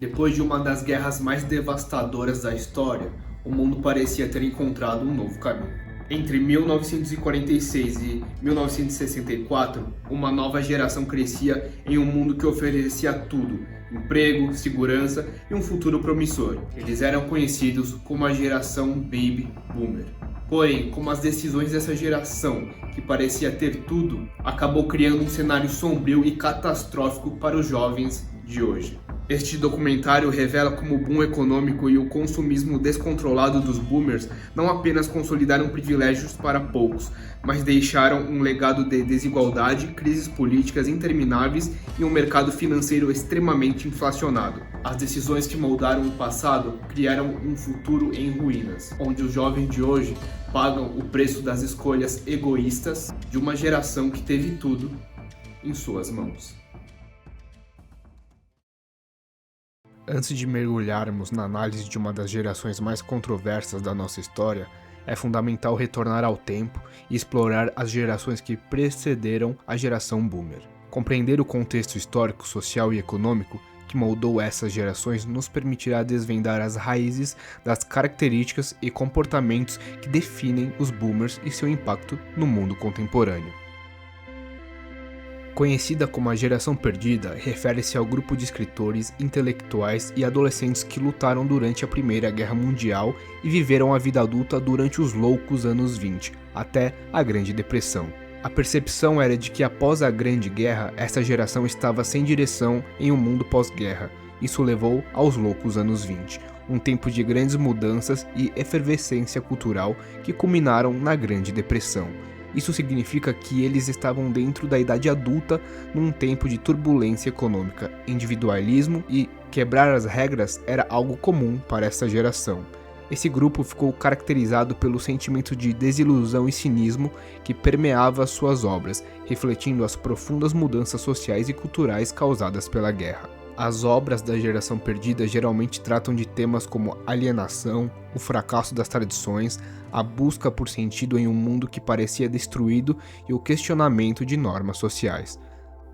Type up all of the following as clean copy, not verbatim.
Depois de uma das guerras mais devastadoras da história, o mundo parecia ter encontrado um novo caminho. Entre 1946 e 1964, uma nova geração crescia em um mundo que oferecia tudo: emprego, segurança e um futuro promissor. Eles eram conhecidos como a geração Baby Boomer. Porém, como as decisões dessa geração, que parecia ter tudo, acabou criando um cenário sombrio e catastrófico para os jovens de hoje. Este documentário revela como o boom econômico e o consumismo descontrolado dos boomers não apenas consolidaram privilégios para poucos, mas deixaram um legado de desigualdade, crises políticas intermináveis e um mercado financeiro extremamente inflacionado. As decisões que moldaram o passado criaram um futuro em ruínas, onde os jovens de hoje pagam o preço das escolhas egoístas de uma geração que teve tudo em suas mãos. Antes de mergulharmos na análise de uma das gerações mais controversas da nossa história, é fundamental retornar ao tempo e explorar as gerações que precederam a geração Boomer. Compreender o contexto histórico, social e econômico que moldou essas gerações nos permitirá desvendar as raízes das características e comportamentos que definem os Boomers e seu impacto no mundo contemporâneo. Conhecida como a Geração Perdida, refere-se ao grupo de escritores, intelectuais e adolescentes que lutaram durante a Primeira Guerra Mundial e viveram a vida adulta durante os loucos anos 20, até a Grande Depressão. A percepção era de que após a Grande Guerra, essa geração estava sem direção em um mundo pós-guerra. Isso levou aos loucos anos 20, um tempo de grandes mudanças e efervescência cultural que culminaram na Grande Depressão. Isso significa que eles estavam dentro da idade adulta num tempo de turbulência econômica, individualismo e quebrar as regras era algo comum para essa geração. Esse grupo ficou caracterizado pelo sentimento de desilusão e cinismo que permeava suas obras, refletindo as profundas mudanças sociais e culturais causadas pela guerra. As obras da Geração Perdida geralmente tratam de temas como alienação, o fracasso das tradições, a busca por sentido em um mundo que parecia destruído e o questionamento de normas sociais.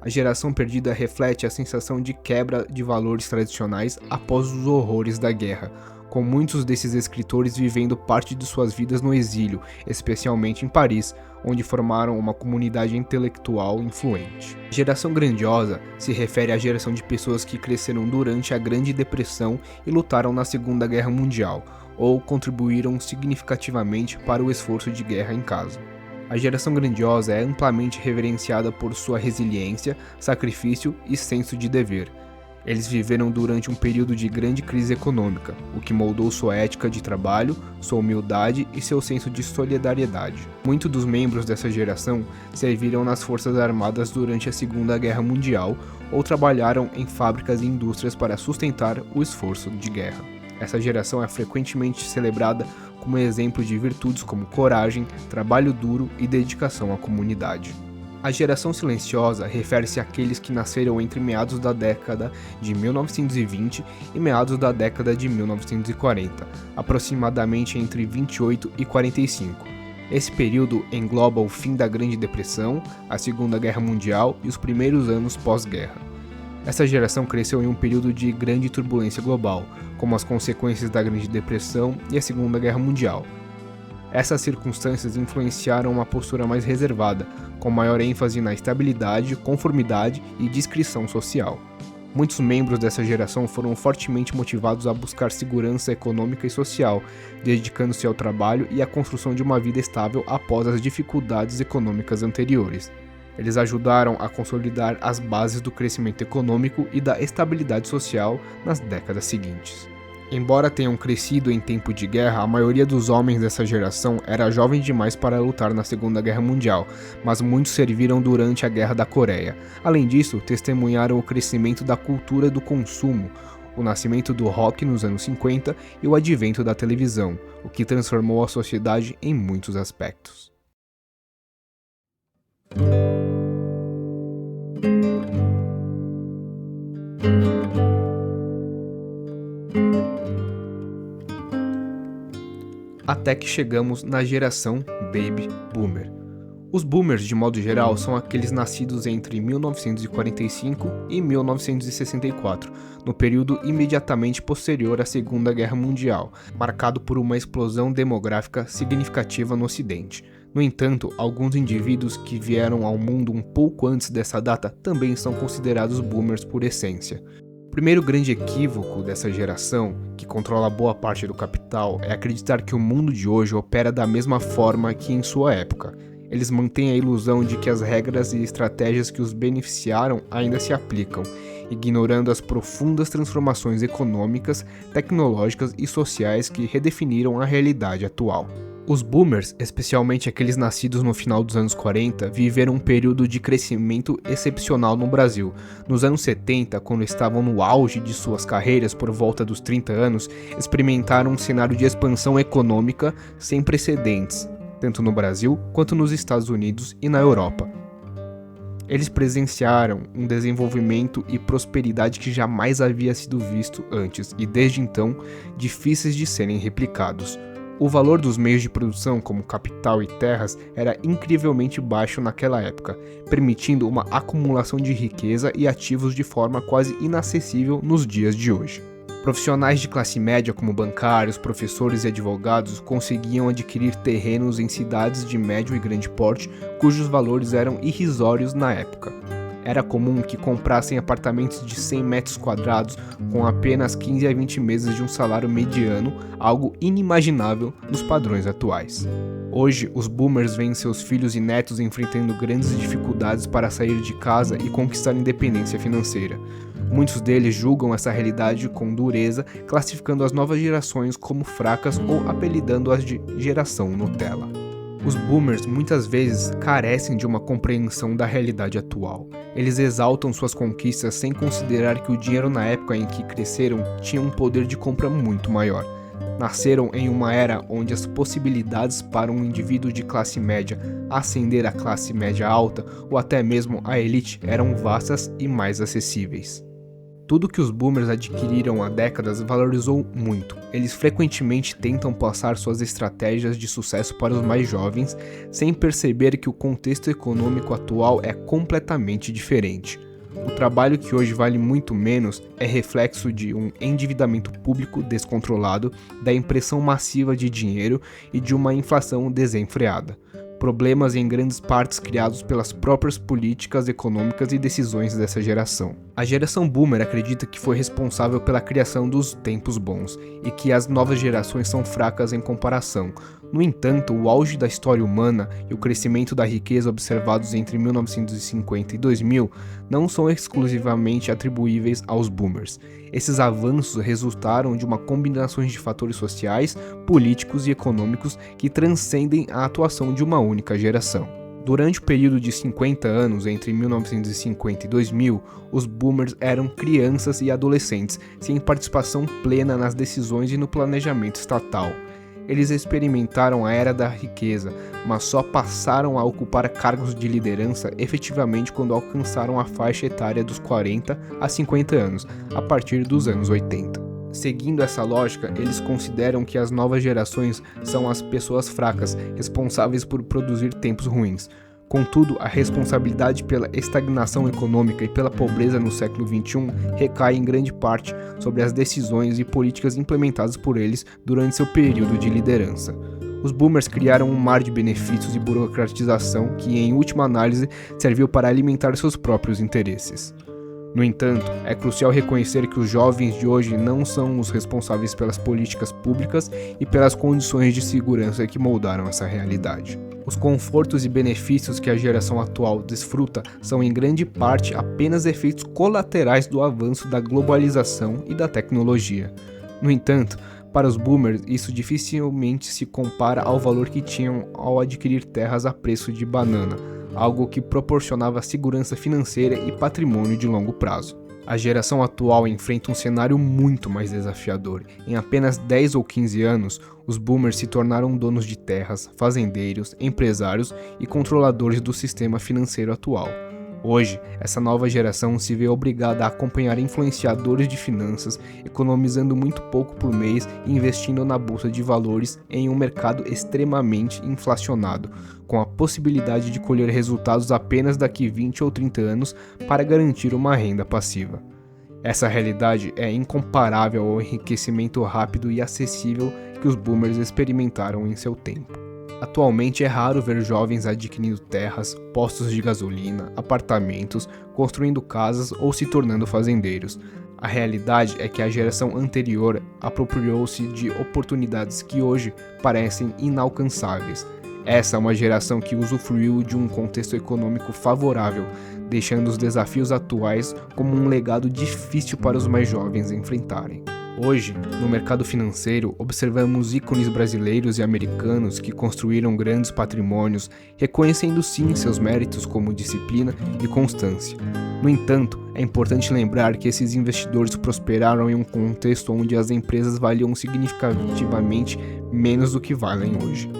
A Geração Perdida reflete a sensação de quebra de valores tradicionais após os horrores da guerra, com muitos desses escritores vivendo parte de suas vidas no exílio, especialmente em Paris, onde formaram uma comunidade intelectual influente. Geração Grandiosa se refere à geração de pessoas que cresceram durante a Grande Depressão e lutaram na Segunda Guerra Mundial, ou contribuíram significativamente para o esforço de guerra em casa. A Geração Grandiosa é amplamente reverenciada por sua resiliência, sacrifício e senso de dever. Eles viveram durante um período de grande crise econômica, o que moldou sua ética de trabalho, sua humildade e seu senso de solidariedade. Muitos dos membros dessa geração serviram nas Forças Armadas durante a Segunda Guerra Mundial ou trabalharam em fábricas e indústrias para sustentar o esforço de guerra. Essa geração é frequentemente celebrada como exemplo de virtudes como coragem, trabalho duro e dedicação à comunidade. A Geração Silenciosa refere-se àqueles que nasceram entre meados da década de 1920 e meados da década de 1940, aproximadamente entre 28 e 45. Esse período engloba o fim da Grande Depressão, a Segunda Guerra Mundial e os primeiros anos pós-guerra. Essa geração cresceu em um período de grande turbulência global, como as consequências da Grande Depressão e a Segunda Guerra Mundial. Essas circunstâncias influenciaram uma postura mais reservada, com maior ênfase na estabilidade, conformidade e discrição social. Muitos membros dessa geração foram fortemente motivados a buscar segurança econômica e social, dedicando-se ao trabalho e à construção de uma vida estável após as dificuldades econômicas anteriores. Eles ajudaram a consolidar as bases do crescimento econômico e da estabilidade social nas décadas seguintes. Embora tenham crescido em tempo de guerra, a maioria dos homens dessa geração era jovem demais para lutar na Segunda Guerra Mundial, mas muitos serviram durante a Guerra da Coreia. Além disso, testemunharam o crescimento da cultura do consumo, o nascimento do rock nos anos 50 e o advento da televisão, o que transformou a sociedade em muitos aspectos. Até que chegamos na geração Baby Boomer. Os boomers, de modo geral, são aqueles nascidos entre 1945 e 1964, no período imediatamente posterior à Segunda Guerra Mundial, marcado por uma explosão demográfica significativa no Ocidente. No entanto, alguns indivíduos que vieram ao mundo um pouco antes dessa data também são considerados boomers por essência. O primeiro grande equívoco dessa geração, que controla boa parte do capital, é acreditar que o mundo de hoje opera da mesma forma que em sua época. Eles mantêm a ilusão de que as regras e estratégias que os beneficiaram ainda se aplicam, ignorando as profundas transformações econômicas, tecnológicas e sociais que redefiniram a realidade atual. Os boomers, especialmente aqueles nascidos no final dos anos 40, viveram um período de crescimento excepcional no Brasil. Nos anos 70, quando estavam no auge de suas carreiras por volta dos 30 anos, experimentaram um cenário de expansão econômica sem precedentes, tanto no Brasil quanto nos Estados Unidos e na Europa. Eles presenciaram um desenvolvimento e prosperidade que jamais havia sido visto antes e, desde então, difíceis de serem replicados. O valor dos meios de produção, como capital e terras, era incrivelmente baixo naquela época, permitindo uma acumulação de riqueza e ativos de forma quase inacessível nos dias de hoje. Profissionais de classe média como bancários, professores e advogados conseguiam adquirir terrenos em cidades de médio e grande porte, cujos valores eram irrisórios na época. Era comum que comprassem apartamentos de 100 metros quadrados com apenas 15 a 20 meses de um salário mediano, algo inimaginável nos padrões atuais. Hoje, os boomers veem seus filhos e netos enfrentando grandes dificuldades para sair de casa e conquistar independência financeira. Muitos deles julgam essa realidade com dureza, classificando as novas gerações como fracas ou apelidando-as de geração Nutella. Os boomers muitas vezes carecem de uma compreensão da realidade atual. Eles exaltam suas conquistas sem considerar que o dinheiro na época em que cresceram tinha um poder de compra muito maior. Nasceram em uma era onde as possibilidades para um indivíduo de classe média ascender à classe média alta ou até mesmo à elite eram vastas e mais acessíveis. Tudo que os boomers adquiriram há décadas valorizou muito. Eles frequentemente tentam passar suas estratégias de sucesso para os mais jovens, sem perceber que o contexto econômico atual é completamente diferente. O trabalho que hoje vale muito menos é reflexo de um endividamento público descontrolado, da impressão massiva de dinheiro e de uma inflação desenfreada. Problemas em grandes partes criados pelas próprias políticas econômicas e decisões dessa geração. A geração boomer acredita que foi responsável pela criação dos tempos bons e que as novas gerações são fracas em comparação. No entanto, o auge da história humana e o crescimento da riqueza observados entre 1950 e 2000 não são exclusivamente atribuíveis aos boomers. Esses avanços resultaram de uma combinação de fatores sociais, políticos e econômicos que transcendem a atuação de uma única geração. Durante o período de 50 anos, entre 1950 e 2000, os boomers eram crianças e adolescentes, sem participação plena nas decisões e no planejamento estatal. Eles experimentaram a era da riqueza, mas só passaram a ocupar cargos de liderança efetivamente quando alcançaram a faixa etária dos 40 a 50 anos, a partir dos anos 80. Seguindo essa lógica, eles consideram que as novas gerações são as pessoas fracas, responsáveis por produzir tempos ruins. Contudo, a responsabilidade pela estagnação econômica e pela pobreza no século XXI recai em grande parte sobre as decisões e políticas implementadas por eles durante seu período de liderança. Os boomers criaram um mar de benefícios e burocratização que, em última análise, serviu para alimentar seus próprios interesses. No entanto, é crucial reconhecer que os jovens de hoje não são os responsáveis pelas políticas públicas e pelas condições de segurança que moldaram essa realidade. Os confortos e benefícios que a geração atual desfruta são em grande parte apenas efeitos colaterais do avanço da globalização e da tecnologia. No entanto, para os boomers, isso dificilmente se compara ao valor que tinham ao adquirir terras a preço de banana, algo que proporcionava segurança financeira e patrimônio de longo prazo. A geração atual enfrenta um cenário muito mais desafiador. Em apenas 10 ou 15 anos, os boomers se tornaram donos de terras, fazendeiros, empresários e controladores do sistema financeiro atual. Hoje, essa nova geração se vê obrigada a acompanhar influenciadores de finanças, economizando muito pouco por mês e investindo na bolsa de valores em um mercado extremamente inflacionado, com a possibilidade de colher resultados apenas daqui 20 ou 30 anos para garantir uma renda passiva. Essa realidade é incomparável ao enriquecimento rápido e acessível que os boomers experimentaram em seu tempo. Atualmente é raro ver jovens adquirindo terras, postos de gasolina, apartamentos, construindo casas ou se tornando fazendeiros. A realidade é que a geração anterior apropriou-se de oportunidades que hoje parecem inalcançáveis. Essa é uma geração que usufruiu de um contexto econômico favorável, deixando os desafios atuais como um legado difícil para os mais jovens enfrentarem. Hoje, no mercado financeiro, observamos ícones brasileiros e americanos que construíram grandes patrimônios, reconhecendo sim seus méritos como disciplina e constância. No entanto, é importante lembrar que esses investidores prosperaram em um contexto onde as empresas valiam significativamente menos do que valem hoje.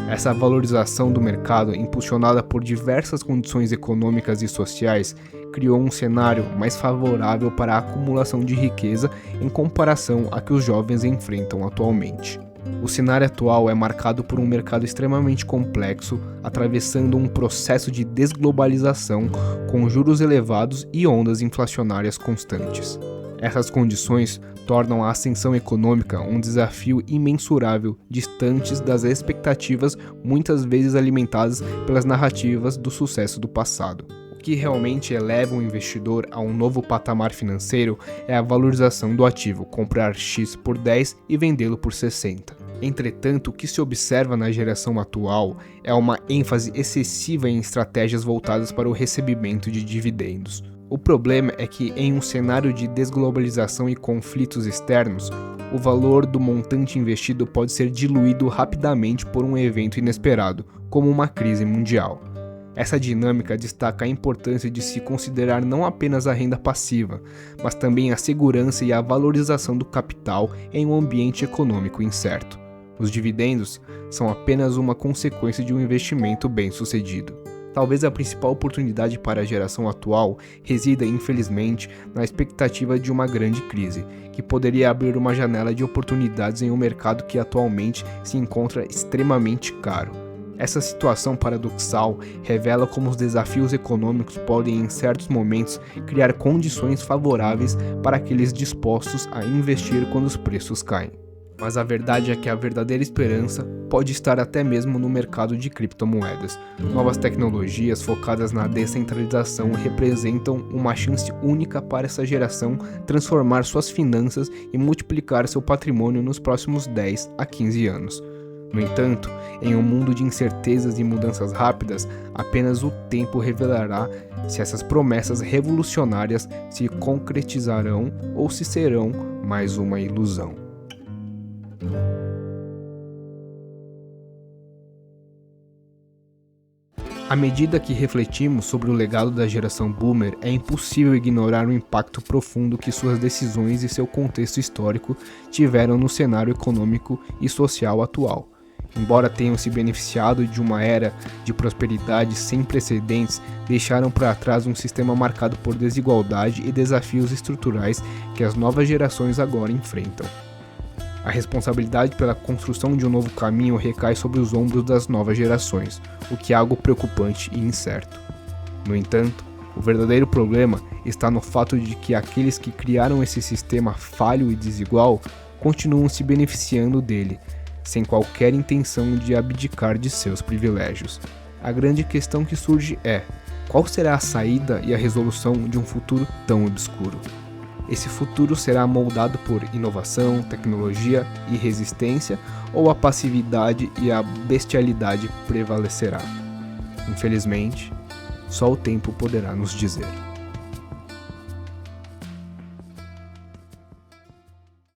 Essa valorização do mercado, impulsionada por diversas condições econômicas e sociais, criou um cenário mais favorável para a acumulação de riqueza em comparação a que os jovens enfrentam atualmente. O cenário atual é marcado por um mercado extremamente complexo, atravessando um processo de desglobalização com juros elevados e ondas inflacionárias constantes. Essas condições tornam a ascensão econômica um desafio imensurável, distantes das expectativas muitas vezes alimentadas pelas narrativas do sucesso do passado. O que realmente eleva o investidor a um novo patamar financeiro é a valorização do ativo, comprar X por 10 e vendê-lo por 60. Entretanto, o que se observa na geração atual é uma ênfase excessiva em estratégias voltadas para o recebimento de dividendos. O problema é que, em um cenário de desglobalização e conflitos externos, o valor do montante investido pode ser diluído rapidamente por um evento inesperado, como uma crise mundial. Essa dinâmica destaca a importância de se considerar não apenas a renda passiva, mas também a segurança e a valorização do capital em um ambiente econômico incerto. Os dividendos são apenas uma consequência de um investimento bem-sucedido. Talvez a principal oportunidade para a geração atual resida, infelizmente, na expectativa de uma grande crise, que poderia abrir uma janela de oportunidades em um mercado que atualmente se encontra extremamente caro. Essa situação paradoxal revela como os desafios econômicos podem, em certos momentos, criar condições favoráveis para aqueles dispostos a investir quando os preços caem. Mas a verdade é que a verdadeira esperança pode estar até mesmo no mercado de criptomoedas. Novas tecnologias focadas na descentralização representam uma chance única para essa geração transformar suas finanças e multiplicar seu patrimônio nos próximos 10 a 15 anos. No entanto, em um mundo de incertezas e mudanças rápidas, apenas o tempo revelará se essas promessas revolucionárias se concretizarão ou se serão mais uma ilusão. À medida que refletimos sobre o legado da geração boomer, é impossível ignorar o impacto profundo que suas decisões e seu contexto histórico tiveram no cenário econômico e social atual. Embora tenham se beneficiado de uma era de prosperidade sem precedentes, deixaram para trás um sistema marcado por desigualdade e desafios estruturais que as novas gerações agora enfrentam. A responsabilidade pela construção de um novo caminho recai sobre os ombros das novas gerações, o que é algo preocupante e incerto. No entanto, o verdadeiro problema está no fato de que aqueles que criaram esse sistema falho e desigual continuam se beneficiando dele, sem qualquer intenção de abdicar de seus privilégios. A grande questão que surge é: qual será a saída e a resolução de um futuro tão obscuro? Esse futuro será moldado por inovação, tecnologia e resistência, ou a passividade e a bestialidade prevalecerá? Infelizmente, só o tempo poderá nos dizer.